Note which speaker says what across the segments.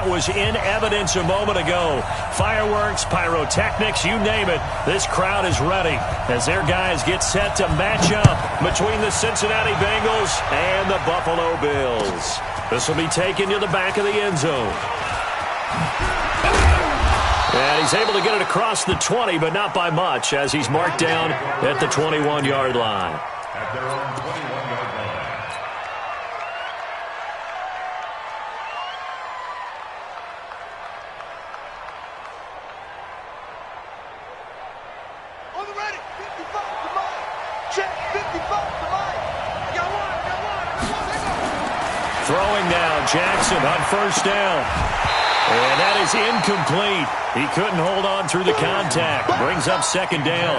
Speaker 1: that was in evidence a moment ago. Fireworks, pyrotechnics, you name it. This crowd is ready as their guys get set to match up between the Cincinnati Bengals and the Buffalo Bills. This will be taken to the back of the end zone. And he's able to get it across the 20, but not by much, as he's marked down at the 21-yard line.
Speaker 2: At their own 21-yard line.
Speaker 3: On the ready, 55 to Mike. Check, 55 to Mike. Got one.
Speaker 1: Throwing now, Jackson on first down. And that is incomplete. He couldn't hold on through the contact. Brings up second down.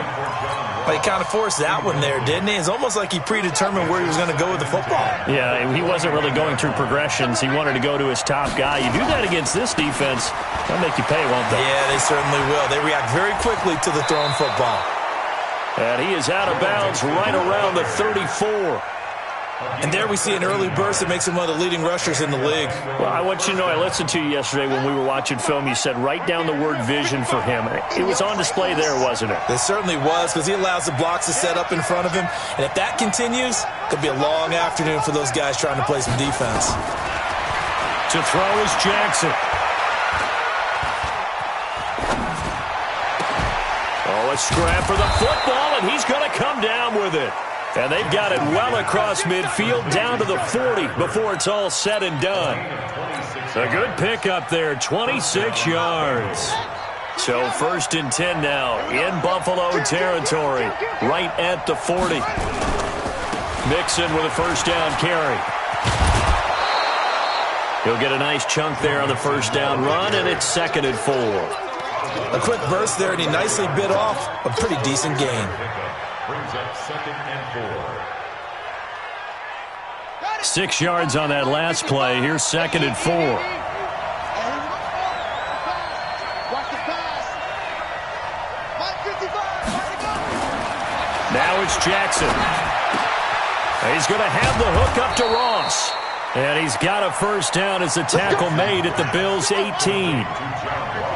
Speaker 4: Well, he kind of forced that one there, didn't he? It's almost like he predetermined where he was going to go with the football.
Speaker 1: Yeah, he wasn't really going through progressions. He wanted to go to his top guy. You do that against this defense, they'll make you pay, won't they?
Speaker 4: Yeah, they certainly will. They react very quickly to the thrown football.
Speaker 1: And he is out of bounds right around the 34.
Speaker 4: And there we see an early burst that makes him one of the leading rushers in the league.
Speaker 1: Well, I want you to know, I listened to you yesterday when we were watching film. You said write down the word vision for him. It was on display there, wasn't it?
Speaker 4: It certainly was, because he allows the blocks to set up in front of him. And if that continues, it could be a long afternoon for those guys trying to play some defense.
Speaker 1: To throw is Jackson. Oh, a scrap for the football, and he's going to come down with it. And they've got it well across midfield, down to the 40 before it's all said and done. A good pickup there, 26 yards. So first and 10 now in Buffalo territory, right at the 40. Mixon with a first down carry. He'll get a nice chunk there on the first down run, and it's 2nd and 4.
Speaker 4: A quick burst there, and he nicely bit off a pretty decent gain.
Speaker 2: Brings up 2nd and 4.
Speaker 1: 6 yards on that last play. Here's 2nd and 4. Now it's Jackson. He's going to have the hook up to Ross. And he's got a first down as the tackle made at the Bills' 18.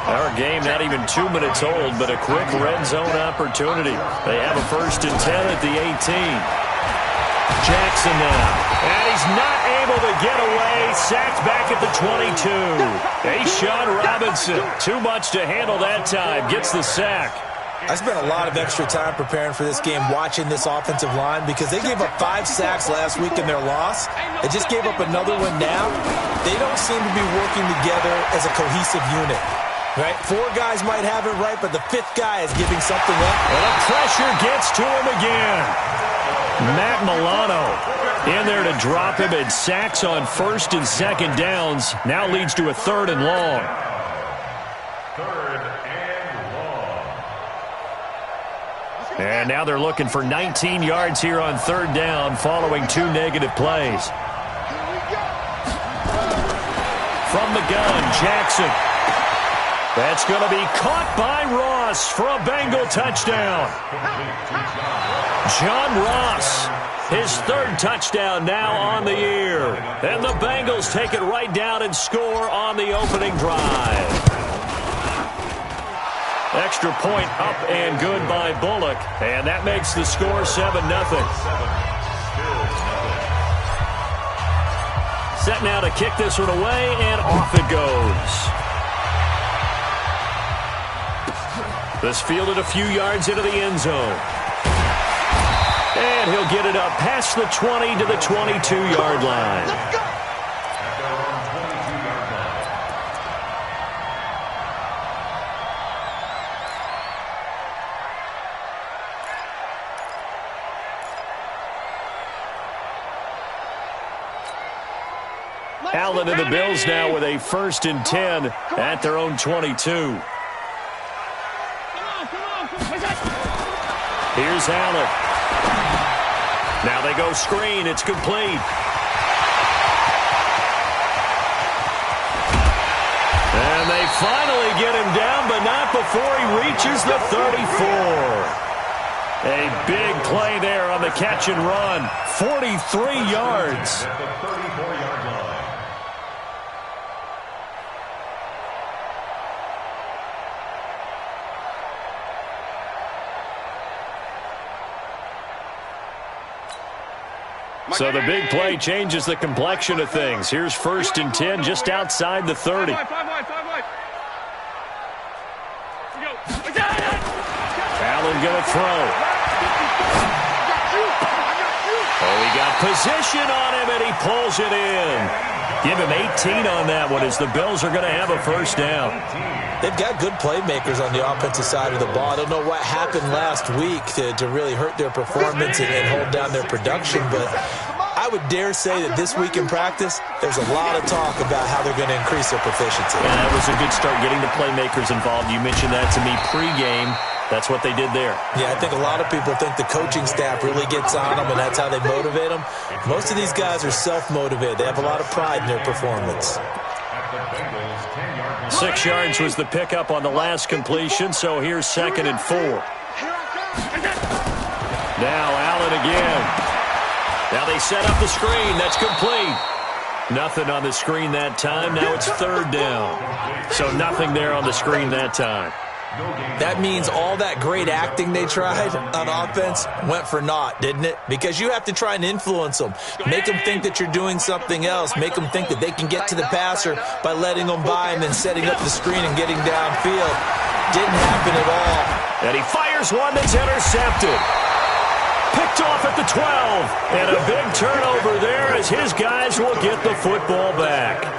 Speaker 1: Our game not even 2 minutes old, but a quick red zone opportunity. They have a first and 10 at the 18. Jackson now. And he's not able to get away. Sacked back at the 22. Sean Robinson. Too much to handle that time. Gets the sack.
Speaker 4: I spent a lot of extra time preparing for this game watching this offensive line because they gave up 5 sacks last week in their loss. They just gave up another one now. They don't seem to be working together as a cohesive unit. Right? 4 guys might have it right, but the 5th guy is giving something up.
Speaker 1: And the pressure gets to him again. Matt Milano in there to drop him, and sacks on first and second downs. Now leads to a 3rd and long.
Speaker 2: 3rd and long.
Speaker 1: And now they're looking for 19 yards here on 3rd down following 2 negative plays. From the gun, Jackson. That's going to be caught by Ross for a Bengal touchdown. John Ross, his 3rd touchdown now on the year. And the Bengals take it right down and score on the opening drive. Extra point up and good by Bullock. And that makes the score 7-0. Set now to kick this one away, and off it goes. This fielded a few yards into the end zone. And he'll get it up past the 20 to the 22-yard line. Allen and the Bills now with a first and 10 at their own 22. Here's Allen. Now they go screen. It's complete. And they finally get him down, but not before he reaches the 34. A big play there on the catch and run. 43 yards. So the big play changes the complexion of things. Here's 1st and 10 just outside the 30. Allen going to throw. Oh, he got position on him, and he pulls it in. Give him 18 on that one as the Bills are going to have a 1st down.
Speaker 4: They've got good playmakers on the offensive side of the ball. I don't know what happened last week to really hurt their performance and hold down their production, but I would dare say that this week in practice, there's a lot of talk about how they're going to increase their proficiency.
Speaker 1: And that was a good start getting the playmakers involved. You mentioned that to me pregame. That's what they did there.
Speaker 4: Yeah, I think a lot of people think the coaching staff really gets on them, and that's how they motivate them. Most of these guys are self-motivated. They have a lot of pride in their performance.
Speaker 1: 6 yards was the pickup on the last completion, so here's 2nd and 4. Now Allen again. Now they set up the screen. That's complete. Nothing on the screen that time. Now it's 3rd down. So nothing there on the screen that time.
Speaker 4: That means all that great acting they tried on offense went for naught, didn't it? Because you have to try and influence them. Make them think that you're doing something else. Make them think that they can get to the passer by letting them by and then setting up the screen and getting downfield. Didn't happen at all.
Speaker 1: And he fires one that's intercepted. Picked off at the 12. And a big turnover there as his guys will get the football back.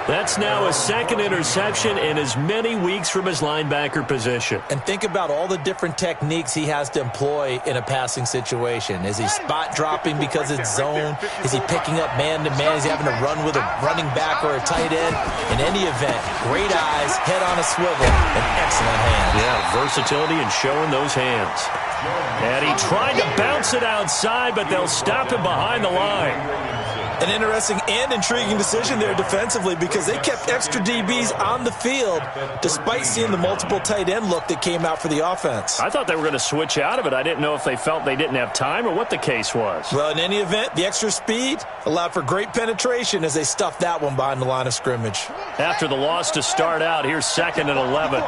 Speaker 1: That's now his 2nd interception in as many weeks from his linebacker position.
Speaker 4: And think about all the different techniques he has to employ in a passing situation. Is he spot dropping because it's zone? Is he picking up man-to-man? Is he having to run with a running back or a tight end? In any event, great eyes, head on a swivel, and excellent hands.
Speaker 1: Yeah, versatility and showing those hands. And he tried to bounce it outside, but they'll stop him behind the line.
Speaker 4: An interesting and intriguing decision there defensively because they kept extra DBs on the field despite seeing the multiple tight end look that came out for the offense.
Speaker 1: I thought they were going to switch out of it. I didn't know if they felt they didn't have time or what the case was.
Speaker 4: Well, in any event, the extra speed allowed for great penetration as they stuffed that one behind the line of scrimmage.
Speaker 1: After the loss to start out, here's 2nd and 11.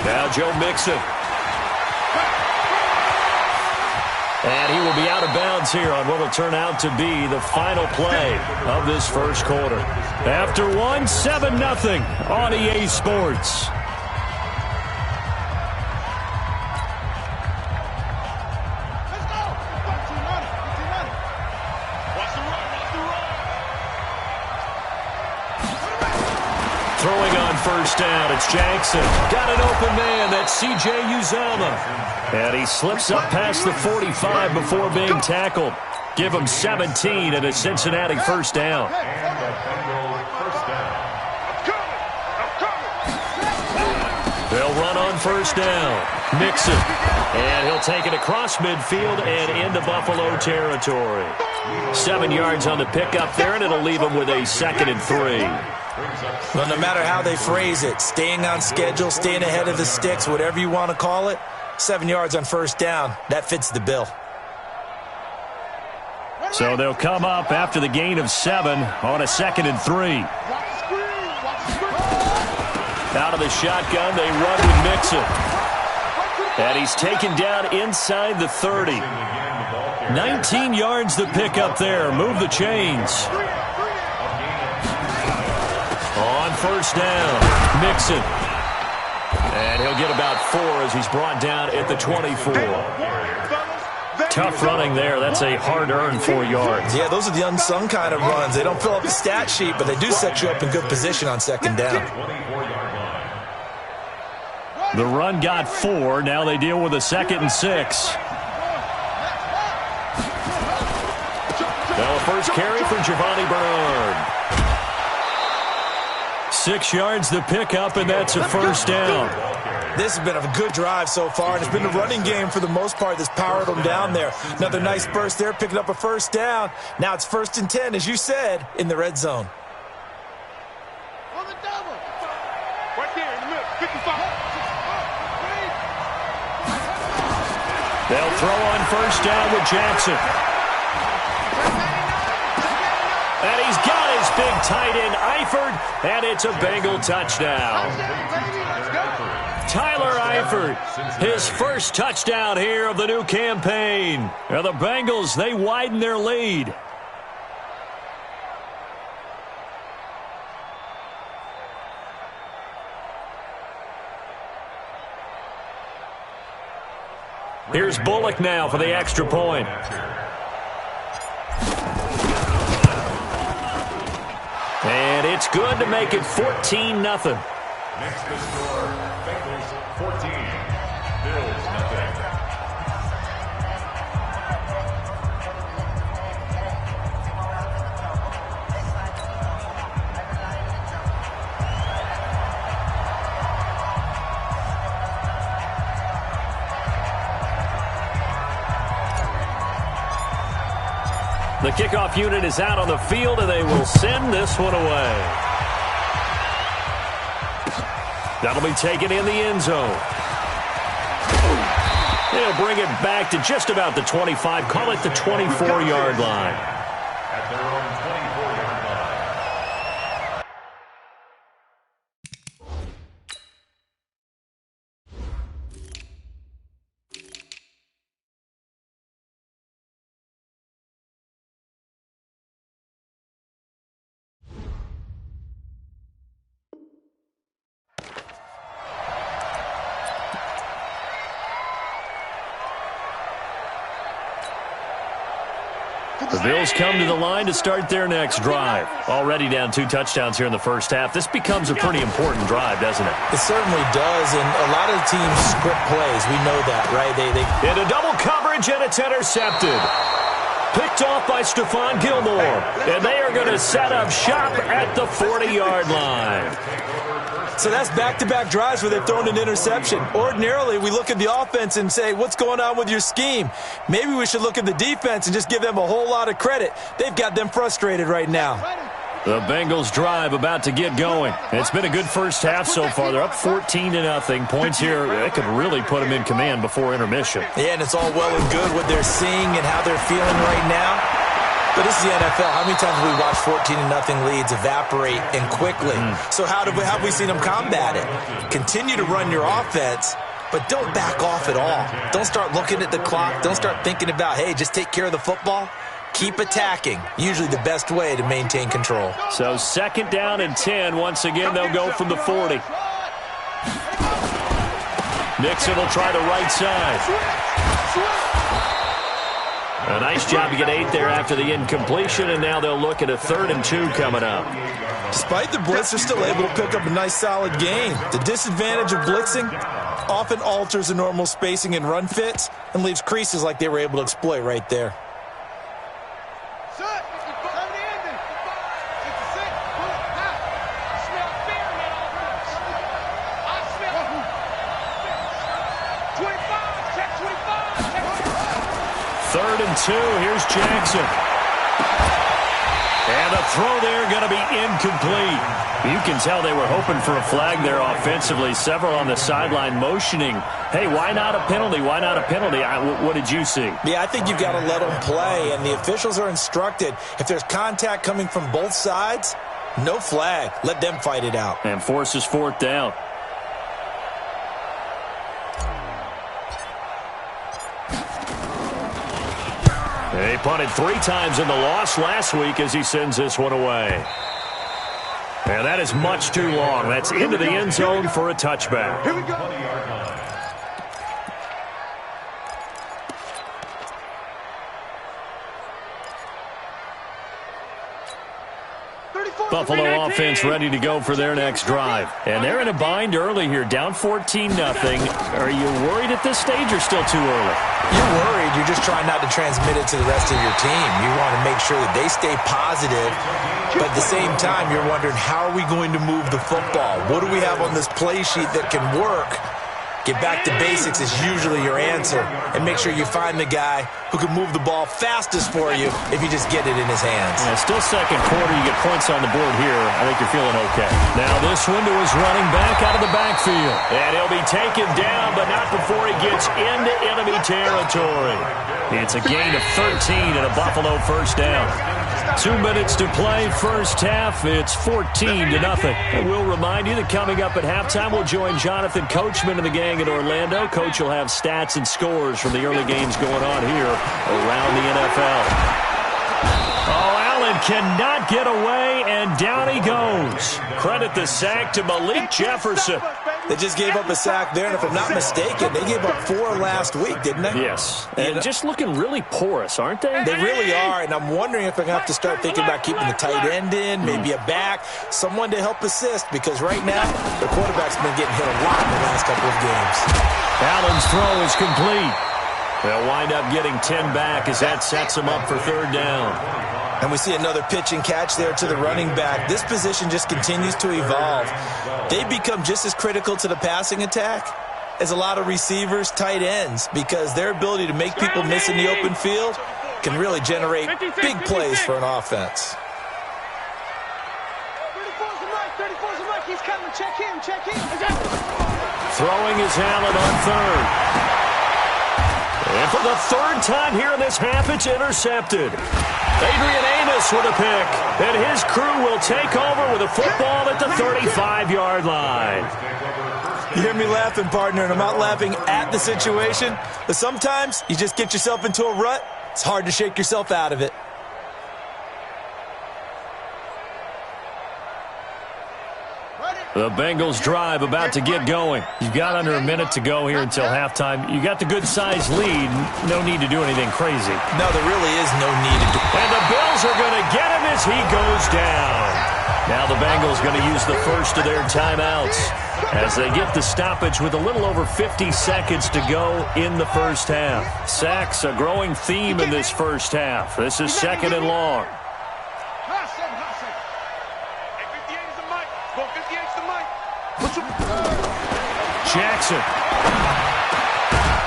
Speaker 1: Now Joe Mixon. And he will be out of bounds here on what will turn out to be the final play of this 1st quarter. After 1, 7-0 on EA Sports. Throwing on 1st down, it's Jackson. Got an open man, that's C.J. Uzomah. And he slips up past the 45 before being tackled. Give him 17 and a Cincinnati 1st down. They'll run on 1st down. Mixon. And he'll take it across midfield and into Buffalo territory. 7 yards on the pickup there, and it'll leave him with a 2nd and 3.
Speaker 4: Well, no matter how they phrase it, staying on schedule, staying ahead of the sticks, whatever you want to call it, 7 yards on 1st down, that fits the bill.
Speaker 1: So they'll come up after the gain of 7 on a 2nd and 3. Out of the shotgun, they run with Mixon. And he's taken down inside the 30. 19 yards the pickup there. Move the chains. On 1st down, Mixon. And he'll get about 4 as he's brought down at the 24. Tough running there. That's a hard-earned 4 yards.
Speaker 4: Yeah, those are the unsung kind of runs. They don't fill up the stat sheet, but they do set you up in good position on 2nd down.
Speaker 1: The run got 4. Now they deal with a 2nd and 6. Now a first carry for Giovanni Bernard. 6 yards the pickup, and that's a 1st down.
Speaker 4: This has been a good drive so far, and it's been the running game for the most part that's powered them down there. Another nice burst there, picking up a 1st down. Now it's 1st and 10, as you said, in the red zone.
Speaker 3: On the double. Right there in the middle. 55.
Speaker 1: They'll throw on 1st down with Jackson. And he's got his big tight end, Eifert, and it's a Bengal touchdown. Tyler Eifert, his first touchdown here of the new campaign. And the Bengals, they widen their lead. Here's Bullock now for the extra point. And it's good to make it 14-0.
Speaker 2: Next to score, Bengals 14, Bills nothing.
Speaker 1: The kickoff unit is out on the field, and they will send this one away. That'll be taken in the end zone. They'll bring it back to just about the 25. Call it the 24-yard line.
Speaker 2: At their own 24-yard line.
Speaker 1: The Bills come to the line to start their next drive. Already down 2 touchdowns here in the first half. This becomes a pretty important drive, doesn't it?
Speaker 4: It certainly does, and a lot of teams script plays. We know that, right? They
Speaker 1: Into double coverage, and it's intercepted. Picked off by Stephon Gilmore. And they are going to set up shop at the 40-yard line.
Speaker 4: So that's back-to-back drives where they've thrown an interception. Ordinarily, we look at the offense and say, what's going on with your scheme? Maybe we should look at the defense and just give them a whole lot of credit. They've got them frustrated right now.
Speaker 1: The Bengals drive about to get going. It's been a good first half so far. They're up 14-0. Points here, that could really put them in command before intermission.
Speaker 4: Yeah, and it's all well and good what they're seeing and how they're feeling right now. But this is the NFL. How many times have we watched 14-0 leads evaporate and quickly? So how have we seen them combat it? Continue to run your offense, but don't back off at all. Don't start looking at the clock. Don't start thinking about, hey, just take care of the football. Keep attacking. Usually the best way to maintain control.
Speaker 1: So 2nd down and 10. Once again, they'll go from the 40. Nixon will try the right side. A nice job to get 8 there after the incompletion, and now they'll look at a 3rd and 2 coming up.
Speaker 4: Despite the blitz, they're still able to pick up a nice solid gain. The disadvantage of blitzing often alters the normal spacing and run fits and leaves creases like they were able to exploit right there.
Speaker 1: Third and 2, here's Jackson. And the throw there going to be incomplete. You can tell they were hoping for a flag there offensively. Several on the sideline motioning, hey, why not a penalty? Why not a penalty? What did you see?
Speaker 4: Yeah, I think you've got to let them play, and the officials are instructed, if there's contact coming from both sides, no flag. Let them fight it out.
Speaker 1: And forces 4th down. He punted 3 times in the loss last week as he sends this one away. And that is much too long. That's into the end zone for a touchback.
Speaker 3: Here we go.
Speaker 1: Buffalo offense ready to go for their next drive. And they're in a bind early here, down 14-0. Are you worried at this stage or still too early?
Speaker 4: You're worried. You're just trying not to transmit it to the rest of your team. You want to make sure that they stay positive, but at the same time, you're wondering, how are we going to move the football? What do we have on this play sheet that can work Get back to basics is usually your answer, and make sure you find the guy who can move the ball fastest for you if you just get it in his hands.
Speaker 1: Yeah, still second quarter. You get points on the board here. I think you're feeling okay. Now this one to his running back out of the backfield. And he'll be taken down, but not before he gets into enemy territory. It's a gain of 13 and a Buffalo first down. 2 minutes to play first half. It's 14-0. And we'll remind you that coming up at halftime, we'll join Jonathan Coachman and the gang in Orlando. Coach will have stats and scores from the early games going on here around the NFL. Oh, Allen cannot get away, and down he goes. Credit the sack to Malik Jefferson.
Speaker 4: They just gave up a sack there, and if I'm not mistaken, they gave up 4 last week, didn't they?
Speaker 1: Yes. And just looking really porous, aren't they?
Speaker 4: They really are, and I'm wondering if I'm going to have to start thinking about keeping the tight end in, maybe a back, someone to help assist, because right now, the quarterback's been getting hit a lot in the last couple of games.
Speaker 1: Allen's throw is complete. They'll wind up getting 10 back as that sets him up for third down.
Speaker 4: And we see another pitch and catch there to the running back. This position just continues to evolve. They become just as critical to the passing attack as a lot of receivers, tight ends, because their ability to make people miss in the open field can really generate big plays for an offense.
Speaker 3: 34's the mic. 34's the mic. He's coming. Check him. Check him.
Speaker 1: Throwing is Allen on third. And for the third time here in this half, it's intercepted. Adrian Amos with a pick. And his crew will take over with a football at the 35-yard line.
Speaker 4: You hear me laughing, partner, and I'm not laughing at the situation, but sometimes you just get yourself into a rut. It's hard to shake yourself out of it.
Speaker 1: The Bengals drive about to get going. You've got under a minute to go here until halftime. You got the good-sized lead. No need to do anything crazy.
Speaker 4: No, there really is no need to do it.
Speaker 1: And the Bills are going to get him as he goes down. Now the Bengals going to use the first of their timeouts as they get the stoppage with a little over 50 seconds to go in the first half. Sacks, a growing theme in this first half. This is second and long. Jackson.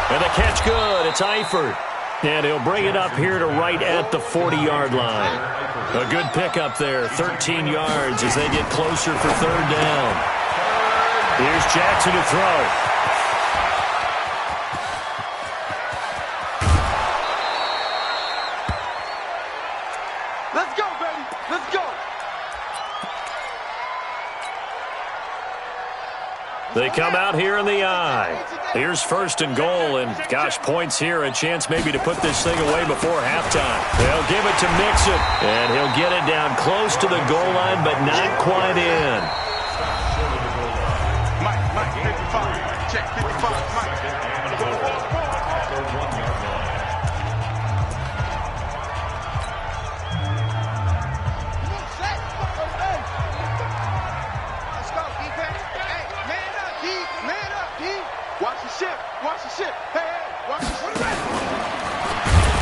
Speaker 1: And the catch good. It's Eifert. And he'll bring it up here to right at the 40-yard line. A good pickup there. 13 yards as they get closer for third down. Here's Jackson to throw.
Speaker 3: Let's go, baby. Let's go.
Speaker 1: They come out here in the eye. Here's first and goal, and gosh, points here, a chance maybe to put this thing away before halftime. They'll give it to Mixon, and he'll get it down close to the goal line, but not quite in.
Speaker 3: Mike, 55. Check 55. Mike. Watch the ship. Hey, watch the ship.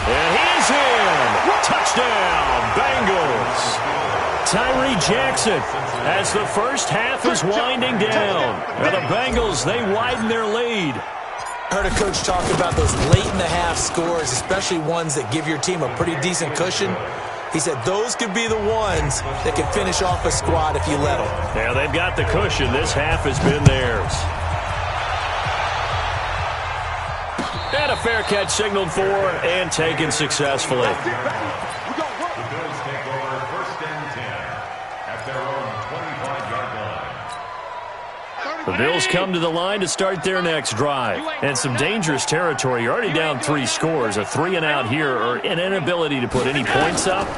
Speaker 1: And he's in. Touchdown, Bengals. Tyree Jackson as the first half is winding down. And the Bengals, they widen their lead.
Speaker 4: Heard a coach talk about those late-in-the-half scores, especially ones that give your team a pretty decent cushion. He said those could be the ones that can finish off a squad if you let them.
Speaker 1: Yeah, they've got the cushion. This half has been theirs. And a fair catch signaled for and taken successfully.
Speaker 2: The Bills take over first and 10 at their own 25-yard line.
Speaker 1: The Bills come to the line to start their next drive. And some dangerous territory. You're already down 3 scores. A 3-and-out here or an inability to put any points up.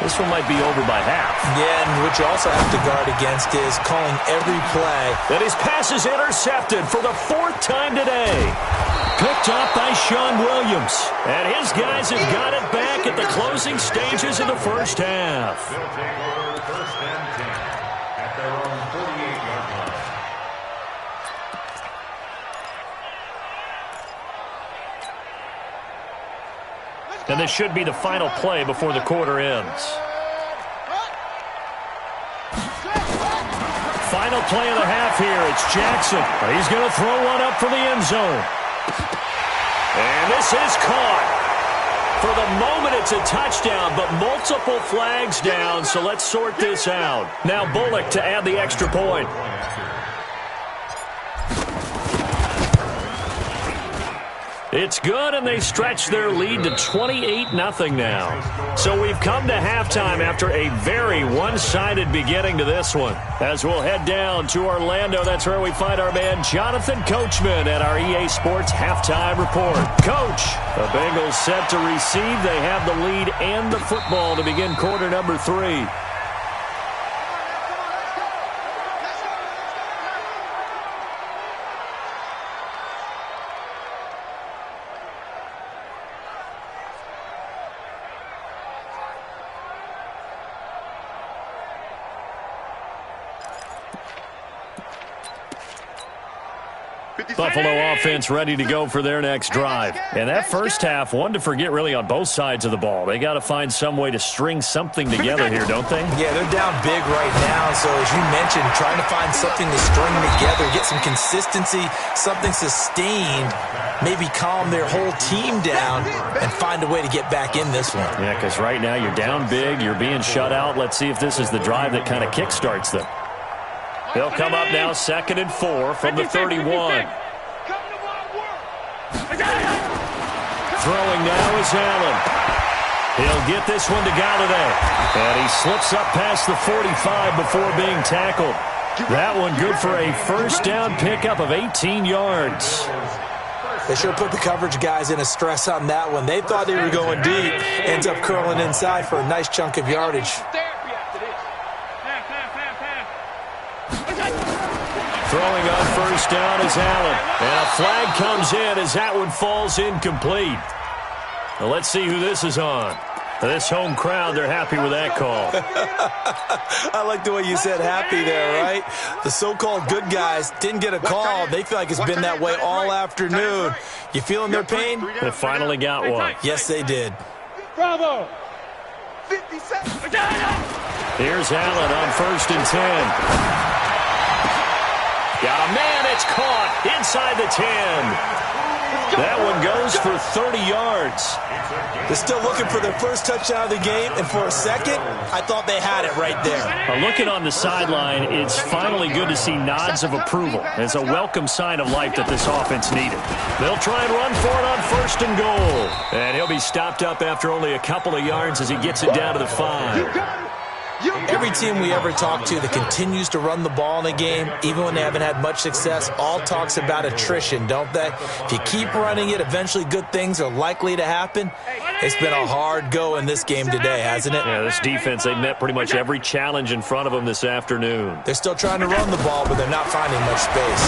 Speaker 1: This one might be over by half.
Speaker 4: Yeah, and what you also have to guard against is calling every play.
Speaker 1: And his pass is intercepted for the 4th time today. Picked up by Sean Williams. And his guys have got it back at the closing stages of the first half.
Speaker 2: They'll take over first and 10 at their own 48-yard line.
Speaker 1: And this should be the final play before the quarter ends. final play of the half here. It's Jackson. He's going to throw one up for the end zone. And this is caught. For the moment, it's a touchdown, but multiple flags down, so let's sort this out. Now Bullock to add the extra point. It's good, and they stretch their lead to 28-0 now. So we've come to halftime after a very one-sided beginning to this one. As we'll head down to Orlando, that's where we find our man Jonathan Coachman at our EA Sports Halftime Report. Coach, the Bengals set to receive. They have the lead and the football to begin quarter number 3. Buffalo offense ready to go for their next drive. And that first half, one to forget really on both sides of the ball. They got to find some way to string something together here, don't they?
Speaker 4: Yeah, they're down big right now. So as you mentioned, trying to find something to string together, get some consistency, something sustained, maybe calm their whole team down and find a way to get back in this one.
Speaker 1: Yeah, because right now you're down big, you're being shut out. Let's see if this is the drive that kind of kickstarts them. They'll come up now 2nd and 4 from the 31. Throwing now is Allen. He'll get this one to Galladay. And he slips up past the 45 before being tackled. That one good for a first down pickup of 18 yards.
Speaker 4: They sure put the coverage guys in a stress on that one. They thought they were going deep. Ends up curling inside for a nice chunk of yardage.
Speaker 1: Throwing on first down is Allen. And a flag comes in as that one falls incomplete. Well, let's see who this is on. This home crowd, they're happy with that call.
Speaker 4: I like the way you said happy there, right? The so-called good guys didn't get a call. They feel like it's been that way all afternoon. You feeling their pain?
Speaker 1: They finally got one.
Speaker 4: Yes, they did.
Speaker 3: Bravo. 50 seconds.
Speaker 1: Here's Allen on 1st and 10. Got a man, it's caught inside the 10. That one goes for 30 yards.
Speaker 4: They're still looking for their first touchdown of the game, and for a second, I thought they had it right there.
Speaker 1: Looking on the sideline, it's finally good to see nods of approval. It's a welcome sign of life that this offense needed. They'll try and run for it on 1st and goal. And he'll be stopped up after only a couple of yards as he gets it down to the 5.
Speaker 4: Every team we ever talk to that continues to run the ball in a game, even when they haven't had much success, all talks about attrition, don't they? If you keep running it, eventually good things are likely to happen. It's been a hard go in this game today, hasn't it?
Speaker 1: Yeah, this defense, they met pretty much every challenge in front of them this afternoon.
Speaker 4: They're still trying to run the ball, but they're not finding much space.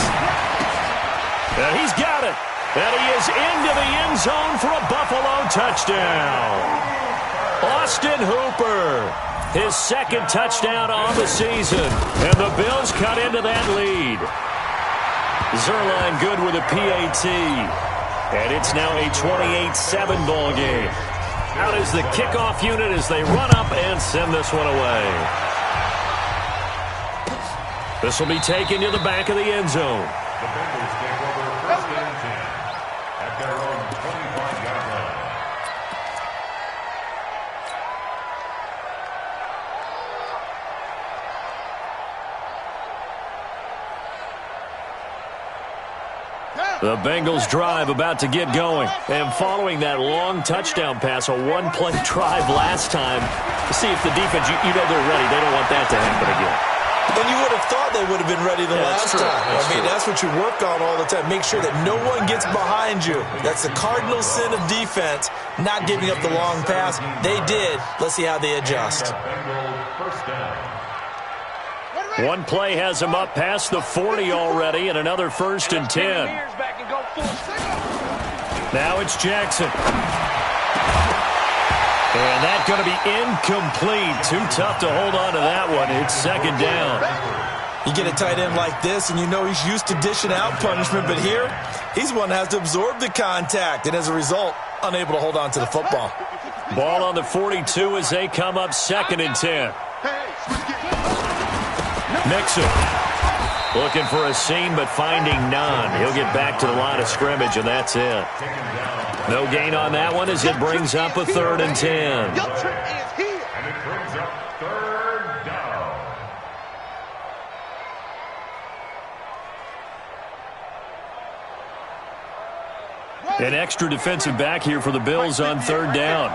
Speaker 1: And he's got it. And he is into the end zone for a Buffalo touchdown. Austin Hooper. His 2nd touchdown on the season. And the Bills cut into that lead. Zerline good with a PAT. And it's now a 28-7 ball game. Out is the kickoff unit as they run up and send this one away. This will be taken to the back of the end zone.
Speaker 2: The Bengals take over 1st and 10 at their own 25-yard line.
Speaker 1: The Bengals drive about to get going. And following that long touchdown pass, a one-play drive last time, to see if the defense, you know they're ready. They don't want that to happen again.
Speaker 4: And you would have thought they would have been ready the last time. That's what you work on all the time. Make sure that no one gets behind you. That's the cardinal sin of defense, not giving up the long pass. They did. Let's see how they adjust.
Speaker 1: One play has him up past the 40 already, and another 1st and 10. Now it's Jackson. And that's going to be incomplete. Too tough to hold on to that one. It's 2nd down.
Speaker 4: You get a tight end like this, and you know he's used to dishing out punishment, but here, he's one that has to absorb the contact, and as a result, unable to hold on to the football.
Speaker 1: Ball on the 42 as they come up 2nd and 10. Mixon. Looking for a seam, but finding none. He'll get back to the line of scrimmage, and that's it. No gain on that one as it brings up a 3rd and 10.
Speaker 2: And it brings up 3rd down.
Speaker 1: An extra defensive back here for the Bills on 3rd down.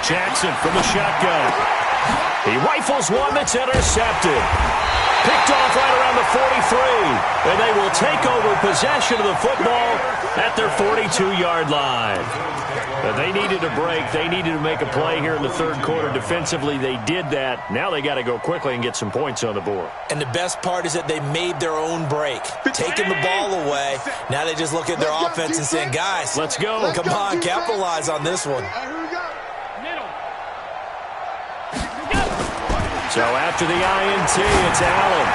Speaker 1: Jackson from the shotgun. He rifles one that's intercepted. Picked off right around the 43. And they will take over possession of the football at their 42-yard line. But they needed a break. They needed to make a play here in the 3rd quarter. Defensively, they did that. Now they got to go quickly and get some points on the board.
Speaker 4: And the best part is that they made their own break. Taking the ball away. Now they just look at their offense and saying, guys,
Speaker 1: let's go.
Speaker 4: Come on, capitalize on this one.
Speaker 1: So after the INT, it's Allen.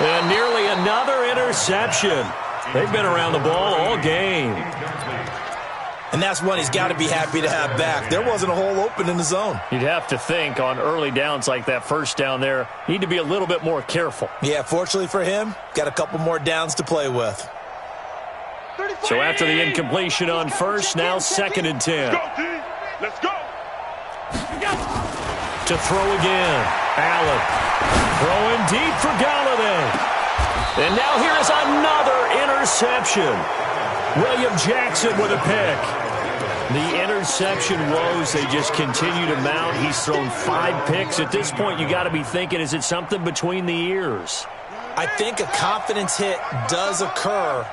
Speaker 1: And nearly another interception. They've been around the ball all game.
Speaker 4: And that's one he's got to be happy to have back. There wasn't a hole open in the zone.
Speaker 1: You'd have to think on early downs like that first down there, need to be a little bit more careful.
Speaker 4: Yeah, fortunately for him, got a couple more downs to play with.
Speaker 1: So after the incompletion on first, now 2nd and 10.
Speaker 2: Let's go.
Speaker 1: To throw again. Allen throwing deep for Galladay. And now here is another interception. William Jackson with a pick. The interception woes, they just continue to mount. He's thrown 5 picks. At this point, you got to be thinking, is it something between the ears?
Speaker 4: I think a confidence hit does occur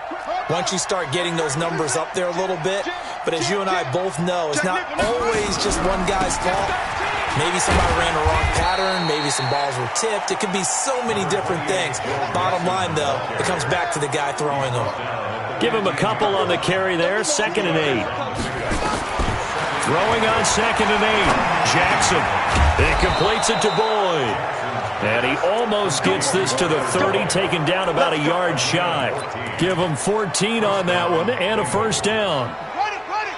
Speaker 4: once you start getting those numbers up there a little bit. But as you and I both know, it's not always just one guy's fault. Maybe somebody ran a wrong pattern. Maybe some balls were tipped. It could be so many different things. Bottom line, though, it comes back to the guy throwing them.
Speaker 1: Give him a couple on the carry there. 2nd and 8. Throwing on 2nd and 8. Jackson. It completes it to Boyd. And he almost gets this to the 30, taken down about a yard shy. Give him 14 on that one and a 1st down.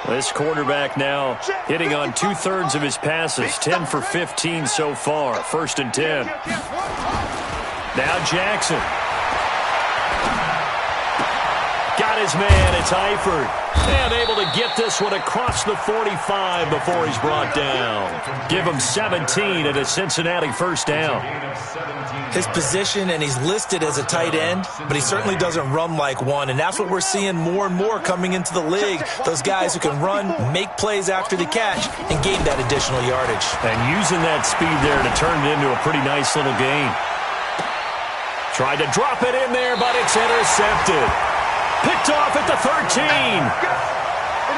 Speaker 1: This quarterback now hitting on 2/3 of his passes, 10 for 15 so far. 1st and 10. Now Jackson. Got his man, it's Eifert. And able to get this one across the 45 before he's brought down. Give him 17 at a Cincinnati 1st down.
Speaker 4: His position, and he's listed as a tight end, but he certainly doesn't run like one, and that's what we're seeing more and more coming into the league. Those guys who can run, make plays after the catch, and gain that additional yardage.
Speaker 1: And using that speed there to turn it into a pretty nice little gain. Tried to drop it in there, but it's intercepted. Picked off at the 13.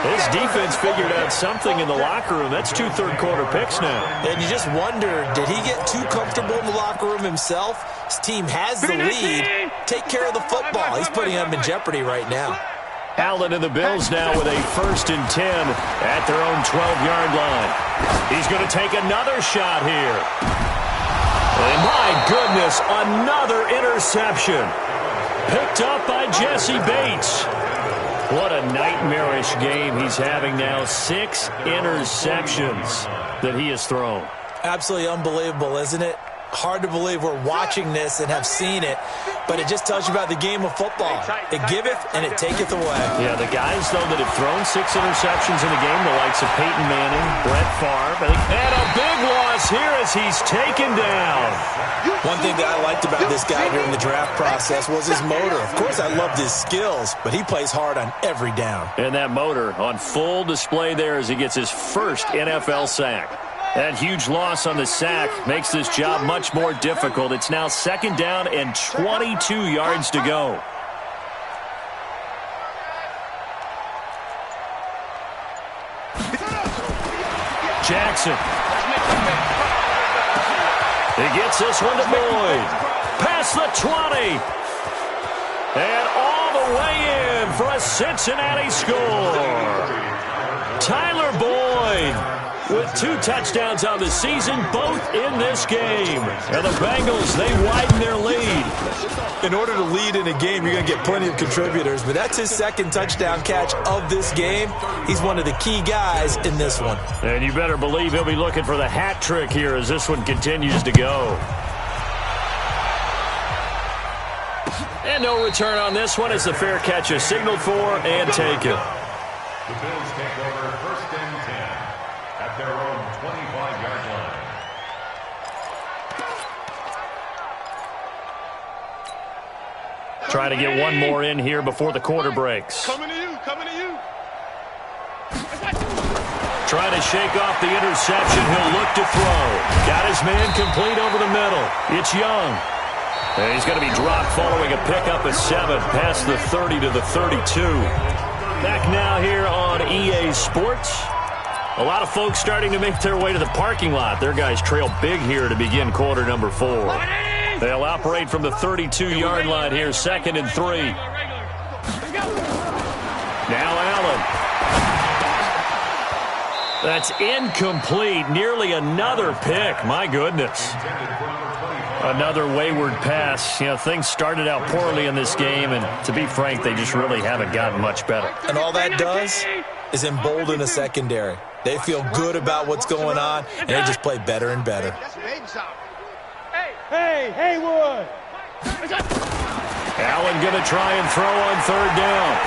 Speaker 1: His defense figured out something in the locker room. That's 2 third-quarter picks now.
Speaker 4: And you just wonder, did he get too comfortable in the locker room himself? His team has the lead. Take care of the football. He's putting them in jeopardy right now.
Speaker 1: Allen and the Bills now with a 1st and 10 at their own 12-yard line. He's going to take another shot here. And my goodness, another interception. Picked up by Jesse Bates. What a nightmarish game he's having now. 6 interceptions that he has thrown.
Speaker 4: Absolutely unbelievable, isn't it? Hard to believe we're watching this and have seen it, but it just tells you about the game of football. It giveth and it taketh away.
Speaker 1: Yeah, the guys, though, that have thrown 6 interceptions in the game, the likes of Peyton Manning, Brett Favre, and a big loss here as he's taken down.
Speaker 4: One thing that I liked about this guy during the draft process was his motor. Of course, I loved his skills, but he plays hard on every down.
Speaker 1: And that motor on full display there as he gets his first NFL sack. That huge loss on the sack makes this job much more difficult. It's now 2nd down and 22 yards to go. Jackson. He gets this one to Boyd. Past the 20. And all the way in for a Cincinnati score. Tyler Boyd. with 2 touchdowns on the season, both in this game. And the Bengals, they widen their lead.
Speaker 4: In order to lead in a game, you're going to get plenty of contributors, but that's his 2nd touchdown catch of this game. He's one of the key guys in this one.
Speaker 1: And you better believe he'll be looking for the hat trick here as this one continues to go. And no return on this one as the fair catch is signaled for and taken.
Speaker 2: The Bills take over 1st and 10 at their own 25-yard line.
Speaker 1: Try to get one more in here before the quarter breaks.
Speaker 3: Coming to you, coming to you.
Speaker 1: Trying to shake off the interception. He'll look to throw. Got his man complete over the middle. It's Young. And he's going to be dropped following a pickup of 7 past the 30 to the 32. Back now here on EA Sports. A lot of folks starting to make their way to the parking lot. Their guys trail big here to begin quarter number 4. They'll operate from the 32-yard line here, 2nd and 3. Now Allen. That's incomplete. Nearly another pick. My goodness. Another wayward pass. You know, things started out poorly in this game, and to be frank, they just really haven't gotten much better.
Speaker 4: And all that does is embolden a secondary. They feel good about what's going on, and they just play better and better.
Speaker 3: Hey, Haywood!
Speaker 1: Allen going to try and throw on 3rd down.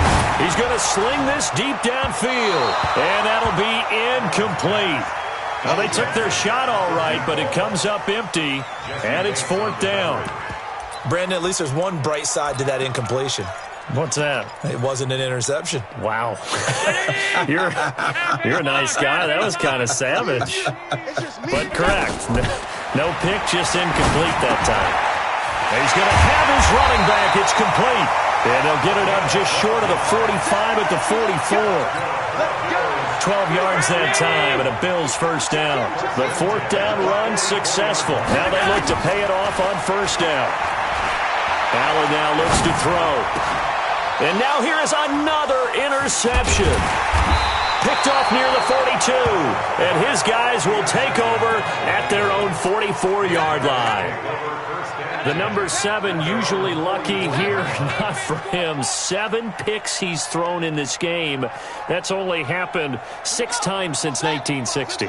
Speaker 1: He's going to sling this deep downfield, and that'll be incomplete. Well, they took their shot all right, but it comes up empty, and it's 4th down.
Speaker 4: Brandon, at least there's one bright side to that incompletion.
Speaker 1: What's that?
Speaker 4: It wasn't an interception.
Speaker 1: Wow. You're a nice guy. That was kind of savage. But correct. No pick, just incomplete that time. He's going to have his running back. It's complete. And they'll get it up just short of the 45 at the 44. 12 yards that time, and a Bills 1st down. The 4th down run successful. Now they look to pay it off on 1st down. Allen now looks to throw. And now here is another interception. Picked off near the 42. And his guys will take over at their own 44-yard line. The number 7 usually lucky here. Not for him. 7 picks he's thrown in this game. That's only happened 6 times since 1960.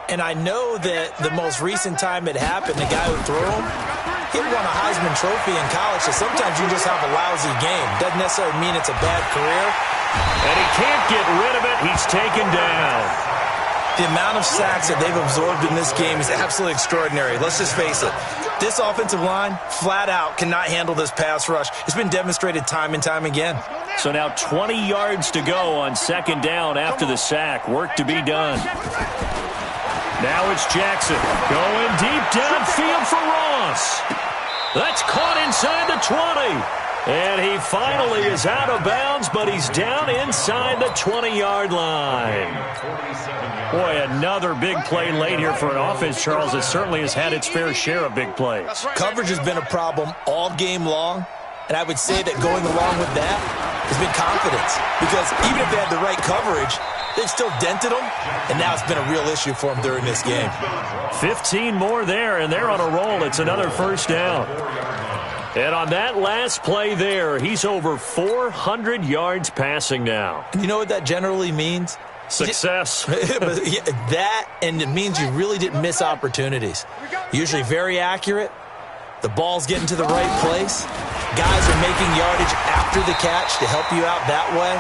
Speaker 4: And I know that the most recent time it happened, the guy who threw him, he won a Heisman Trophy in college, so sometimes you just have a lousy game. Doesn't necessarily mean it's a bad career.
Speaker 1: And he can't get rid of it. He's taken down.
Speaker 4: The amount of sacks that they've absorbed in this game is absolutely extraordinary. Let's just face it. This offensive line, flat out, cannot handle this pass rush. It's been demonstrated time and time again.
Speaker 1: So now 20 yards to go on 2nd down after the sack. Work to be done. Now it's Jackson going deep downfield for Ross. That's caught inside the 20. And he finally is out of bounds, but he's down inside the 20-yard line. Boy, another big play late here for an offense, Charles, that certainly has had its fair share of big plays.
Speaker 4: Coverage has been a problem all game long, and I would say that going along with that has been confidence. Because even if they had the right coverage, they've still dented them, and now it's been a real issue for them during this game.
Speaker 1: 15 more there, and they're on a roll. It's another 1st down. And on that last play there, he's over 400 yards passing now.
Speaker 4: And you know what that generally means?
Speaker 1: Success.
Speaker 4: That, and it means you really didn't miss opportunities. Usually very accurate. The ball's getting to the right place. Guys are making yardage after the catch to help you out that way.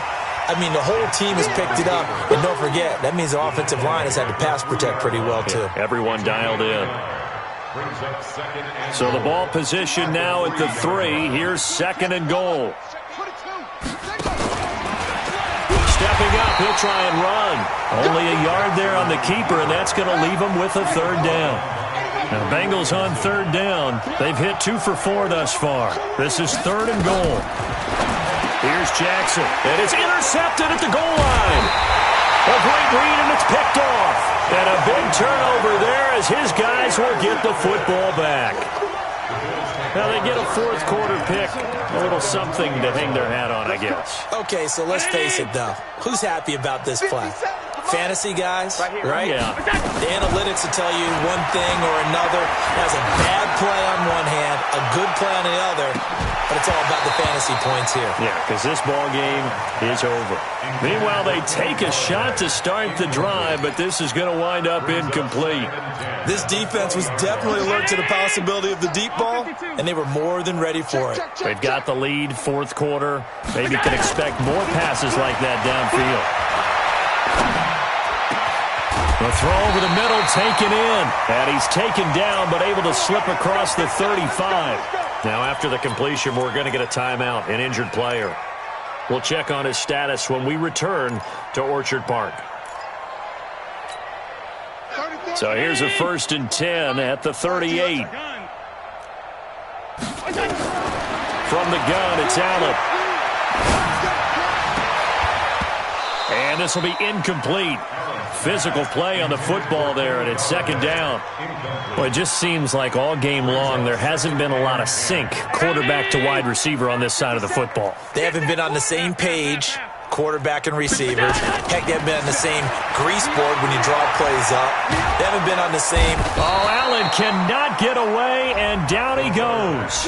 Speaker 4: I mean, the whole team has picked it up. And don't forget, that means the offensive line has had to pass protect pretty well, too.
Speaker 1: Everyone dialed in. So the ball position now at the 3. Here's 2nd and goal. Stepping up, he'll try and run. Only a yard there on the keeper, and that's going to leave him with a 3rd down. Now, Bengals on 3rd down. They've hit 2 for 4 thus far. This is 3rd and goal. Here's Jackson, and it's intercepted at the goal line. A great read, and it's picked off. And a big turnover there as his guys will get the football back. Now they get a 4th quarter pick. A little something to hang their hat on, I guess.
Speaker 4: Okay, so let's face it, though. Who's happy about this play? fantasy guys, right?
Speaker 1: Yeah.
Speaker 4: The analytics will tell you one thing or another. Has a bad play on one hand, a good play on the other, but it's all about the fantasy points here.
Speaker 1: Yeah, because this ball game is over. Meanwhile, they take a shot to start the drive, but this is going to wind up incomplete.
Speaker 4: This defense was definitely alert to the possibility of the deep ball, and they were more than ready for it.
Speaker 1: They've got the lead, fourth quarter. Maybe can expect more passes like that downfield. The throw over the middle, taken in. And he's taken down, but able to slip across the 35. Now, after the completion, we're going to get a timeout, an injured player. We'll check on his status when we return to Orchard Park. So here's a 1st and 10 at the 38. From the gun, it's Allen. And this will be incomplete. Physical play on the football there, and it's 2nd down. Well, it just seems like all game long there hasn't been a lot of sync, quarterback to wide receiver on this side of the football.
Speaker 4: They haven't been on the same page, quarterback and receivers. Heck, they haven't been on the same grease board when you draw plays up. They haven't been on the same...
Speaker 1: Oh, Allen cannot get away, and down he goes.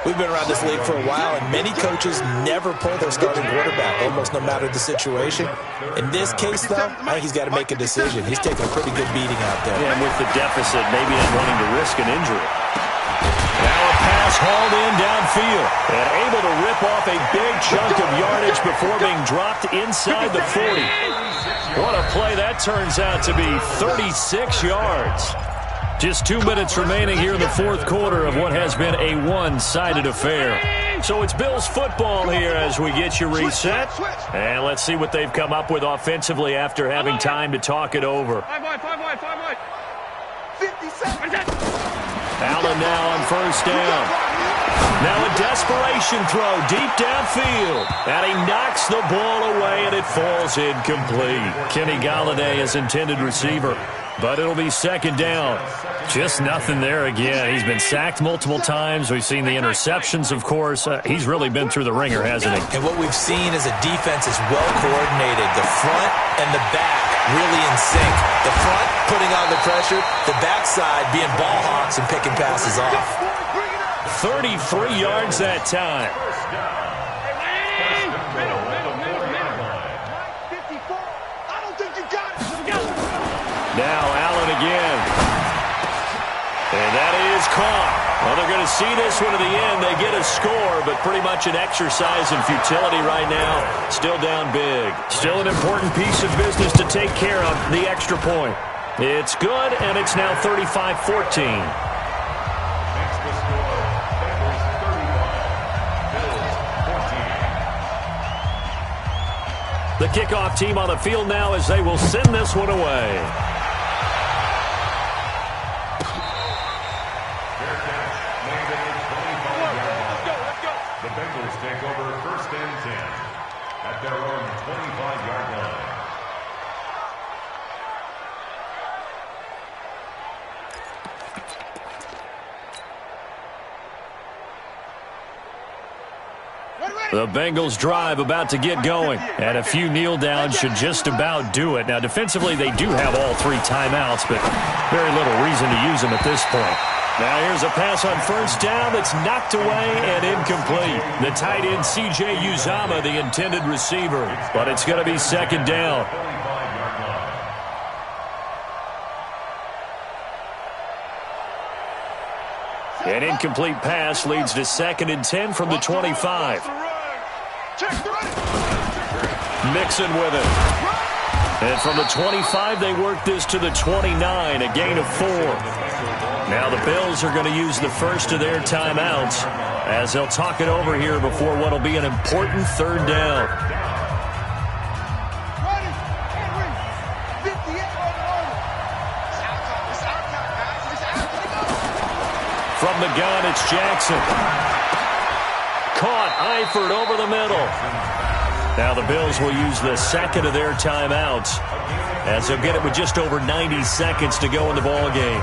Speaker 4: We've been around this league for a while, and many coaches never pull their starting quarterback, almost no matter the situation. In this case, though, I think he's got to make a decision. He's taking a pretty good beating out there.
Speaker 1: Yeah, and with the deficit, maybe not wanting to risk an injury. Now a pass hauled in downfield, and able to rip off a big chunk of yardage before being dropped inside the 40. What a play that turns out to be, 36 yards. Just 2 minutes remaining here in the fourth quarter of what has been a one-sided affair. So it's Bills football here as we get you reset. And let's see what they've come up with offensively after having time to talk it over.
Speaker 3: 57.
Speaker 1: Allen now on 1st down. Now a desperation throw deep downfield. And he knocks the ball away and it falls incomplete. Kenny Golladay is intended receiver. But it'll be 2nd down. Just nothing there again. He's been sacked multiple times. We've seen the interceptions, of course. He's really been through the ringer, hasn't he?
Speaker 4: And what we've seen is a defense is well coordinated. The front and the back really in sync. The front putting on the pressure. The backside being ball hawks and picking passes off.
Speaker 1: 33 yards that time. Now Allen again. And that is caught. Well, they're going to see this one to the end. They get a score, but pretty much an exercise in futility right now. Still down big. Still an important piece of business to take care of, the extra point. It's good, and it's now 35-14.
Speaker 2: Makes the score, Bengals 35, Bills 14.
Speaker 1: The kickoff team on the field now as they will send this one away.
Speaker 2: The Bengals take over 1st and 10 at their own 25-yard line.
Speaker 1: The Bengals drive about to get going, and a few kneel downs should just about do it. Now, defensively, they do have all 3 timeouts, but very little reason to use them at this point. Now here's a pass on 1st down that's knocked away and incomplete. The tight end, C.J. Uzomah, the intended receiver, but it's going to be 2nd down. An incomplete pass leads to 2nd and 10 from the 25. Mixon with it. And from the 25, they work this to the 29, a gain of 4. Now the Bills are going to use the first of their timeouts as they'll talk it over here before what will be an important 3rd down. From the gun, it's Jackson. Caught, Eifert over the middle. Now the Bills will use the 2nd of their timeouts as they'll get it with just over 90 seconds to go in the ball game.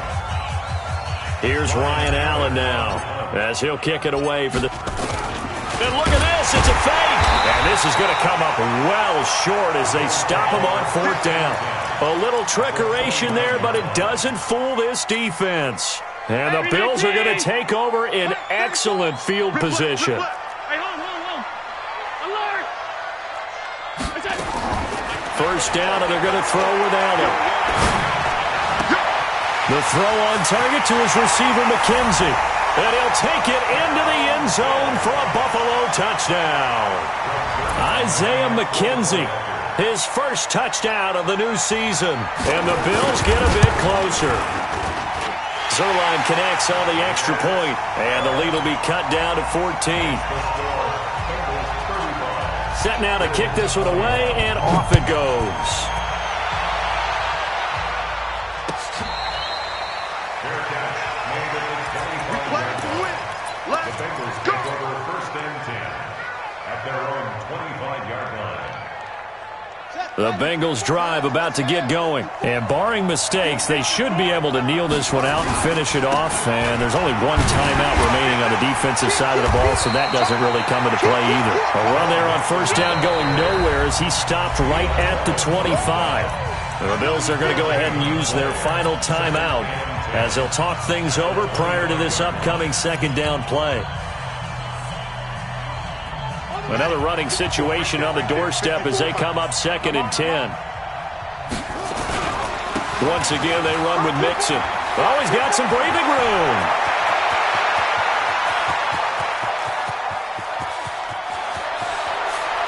Speaker 1: Here's Ryan Allen now as he'll kick it away for the... And look at this, it's a fake. And this is going to come up well short as they stop him on 4th down. A little trickeration there, but it doesn't fool this defense. And the Bills are going to take over in excellent field position. First down, and they're going to throw without him. The throw on target to his receiver, McKenzie. And he'll take it into the end zone for a Buffalo touchdown. Isaiah McKenzie, his first touchdown of the new season. And the Bills get a bit closer. Zerline connects on the extra point, and the lead will be cut down to 14. Set now to kick this one away, and off it goes. The Bengals drive about to get going. And barring mistakes, they should be able to kneel this one out and finish it off. And there's only one timeout remaining on the defensive side of the ball, so that doesn't really come into play either. A run there on first down going nowhere as he stopped right at the 25. The Bills are going to go ahead and use their final timeout as they'll talk things over prior to this upcoming second down play. Another running situation on the doorstep as they come up 2nd and 10. Once again, they run with Mixon. Oh, he's got some breathing room.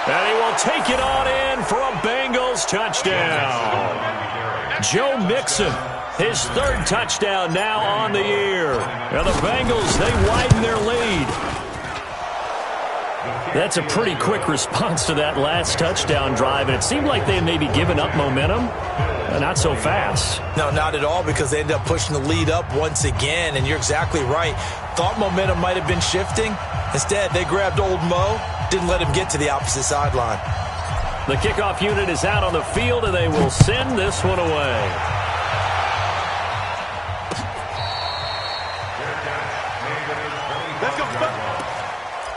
Speaker 1: And he will take it on in for a Bengals touchdown. Joe Mixon, his 3rd touchdown now on the year. And the Bengals, they widen their lead. That's a pretty quick response to that last touchdown drive, and it seemed like they had maybe given up momentum. Not so fast.
Speaker 4: No, not at all, because they ended up pushing the lead up once again, and you're exactly right. Thought momentum might have been shifting. Instead, they grabbed old Mo, didn't let him get to the opposite sideline.
Speaker 1: The kickoff unit is out on the field, and they will send this one away.
Speaker 2: Let's go.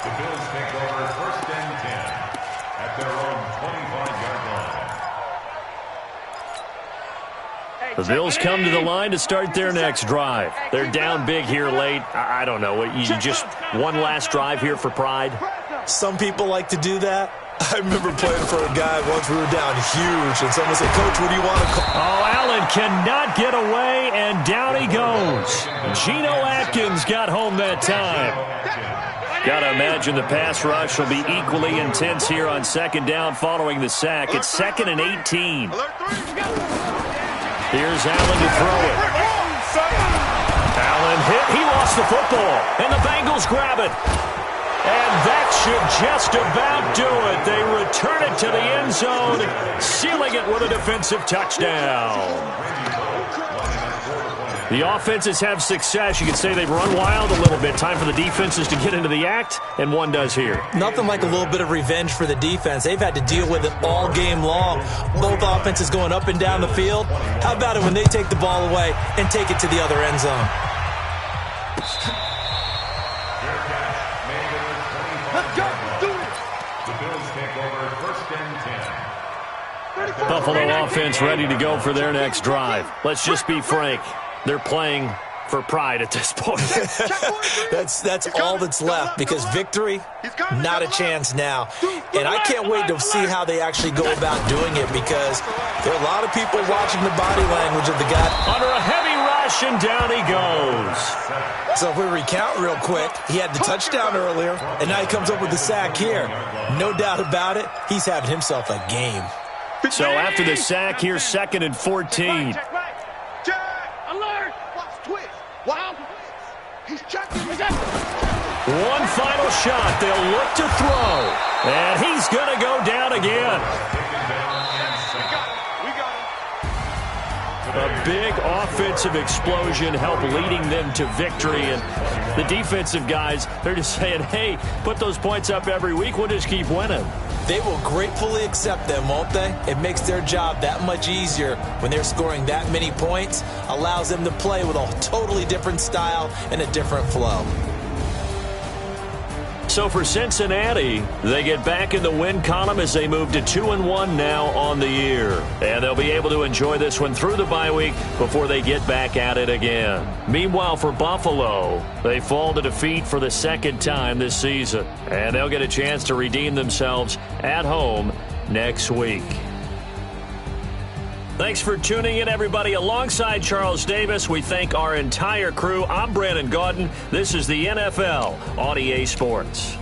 Speaker 2: The Bills take over 1st and 10 at their own 25-yard line.
Speaker 1: The Bills come to the line to start their next drive. They're down big here late. I don't know. You just one last drive here for pride?
Speaker 4: Some people like to do that. I remember playing for a guy once we were down huge, and someone said, "Coach, what do you want to call?"
Speaker 1: Oh, Allen cannot get away, and down he goes. Geno Atkins got home that time. Got to imagine the pass rush will be equally intense here on 2nd down following the sack. It's 2nd and 18. Here's Allen to throw it. Allen hit. He lost the football, and the Bengals grab it. And that should just about do it. They return it to the end zone, sealing it with a defensive touchdown. The offenses have success. You could say they've run wild a little bit. Time for the defenses to get into the act, and one does here.
Speaker 4: Nothing like a little bit of revenge for the defense. They've had to deal with it all game long. Both offenses going up and down the field. How about it when they take the ball away and take it to the other end zone?
Speaker 1: Buffalo offense ready to go for their next drive. Let's just be frank. They're playing for pride at this point.
Speaker 4: That's all that's left, because victory, not a chance now. And I can't wait to see how they actually go about doing it, because there are a lot of people watching the body language of the guy.
Speaker 1: Under a heavy rush, and down he goes.
Speaker 4: So if we recount real quick, he had the touchdown earlier, and now he comes up with the sack here. No doubt about it, he's having himself a game.
Speaker 1: So after the sack, here's 2nd and 14. One final shot. They'll look to throw. And he's going to go down again. A big offensive explosion helped leading them to victory. And the defensive guys, they're just saying, hey, put those points up every week. We'll just keep winning.
Speaker 4: They will gratefully accept them, won't they? It makes their job that much easier when they're scoring that many points. Allows them to play with a totally different style and a different flow.
Speaker 1: So for Cincinnati, they get back in the win column as they move to 2-1 now on the year. And they'll be able to enjoy this one through the bye week before they get back at it again. Meanwhile, for Buffalo, they fall to defeat for the second time this season. And they'll get a chance to redeem themselves at home next week. Thanks for tuning in, everybody. Alongside Charles Davis, we thank our entire crew. I'm Brandon Gaudin. This is the NFL on EA Sports.